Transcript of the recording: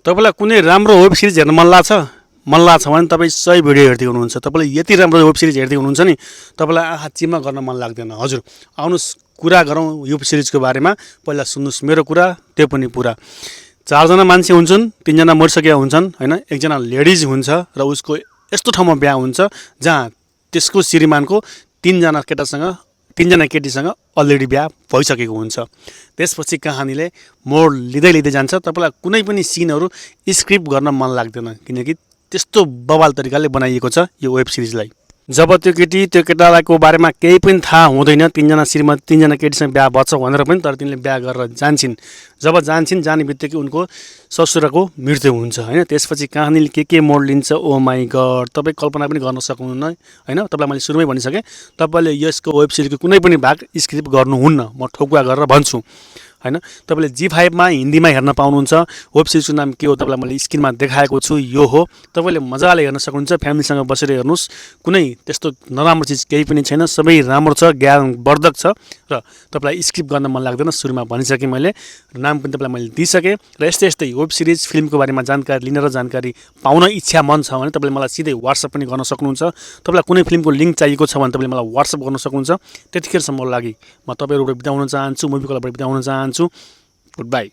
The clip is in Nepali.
तपाईँलाई कुनै राम्रो वेब सिरिज हेर्न मन लाग्छ भने तपाईँ सही भिडियो हेर्दै हुनुहुन्छ। तपाईँले यति राम्रो वेब सिरिज हेर्दै हुनुहुन्छ नि, तपाईँलाई आँखा चिम्मा गर्न मन लाग्दैन। हजुर, आउनुहोस् कुरा गरौँ वेब सिरिजको बारेमा। पहिला सुन्नुहोस् मेरो कुरा, त्यो पनि पुरा। 4 जना मान्छे हुन्छन्, 3 जना मरिसकेका हुन्छन् होइन। एकजना लेडिज हुन्छ र उसको यस्तो ठाउँमा बिहा हुन्छ जहाँ त्यसको श्रीमानको 3 जना केटीसँग अलरेडी बिहा भइसकेको हुन्छ। त्यसपछि कहानीले मोड लिँदै जान्छ। तपाईँलाई कुनै पनि सिनहरू स्क्रिप्ट गर्न मन लाग्दैन, किनकि त्यस्तो बवाल तरिकाले बनाइएको छ यो वेब सिरिजलाई। जब त्यो केटाको बारेमा केही पनि थाहा हुँदैन, 3 जना श्रीमती 3 जना केटीसँग बिहा भन्छ भनेर पनि, तर तिनले बिहा गरेर जान्छन्। जब जाने बित्तिकै उनको ससुराको मृत्यु हुन्छ होइन। त्यसपछि कहानीले के मोड लिन्छ, ओ माई गड, तपाईँ कल्पना पनि गर्न सक्नुहुन्न होइन। तपाईँलाई मैले सुरुमै भनिसकेँ, तपाईँले यसको वेब सिरिजको कुनै पनि भाग स्क्रिप्ट गर्नुहुन्न, म ठोकुवा गरेर भन्छु होइन। तपाईँले जी5 मा हिन्दीमा हेर्न पाउनुहुन्छ। वेब सिरिजको नाम के हो तपाईँलाई मैले स्क्रिनमा देखाएको छु, यो हो। तपाईँले मजाले हेर्न सक्नुहुन्छ, फ्यामिलीसँग बसेर हेर्नुहोस्। कुनै त्यस्तो नराम्रो चिज केही पनि छैन, सबै राम्रो छ, ज्ञानवर्धक छ र तपाईँलाई स्क्रिप्ट गर्न मन लाग्दैन। सुरुमा भनिसकेँ मैले, नाम पनि तपाईँलाई मैले दिइसकेँ। र यस्तै वेब सिरिज फिल्मको बारेमा जानकारी लिन र जानकारी पाउन इच्छा मन छ भने तपाईँले मलाई सिधै वाट्सएप पनि गर्न सक्नुहुन्छ। तपाईँलाई कुनै फिल्मको लिङ्क चाहिएको छ भने तपाईँले मलाई वाट्सएप गर्न सक्नुहुन्छ। त्यतिखेरसम्मको लागि म तपाईँहरूबाट बिदा हुन चाहन्छु, मुभी क्लबबाट बिदा हुन चाहन्छु। Good by.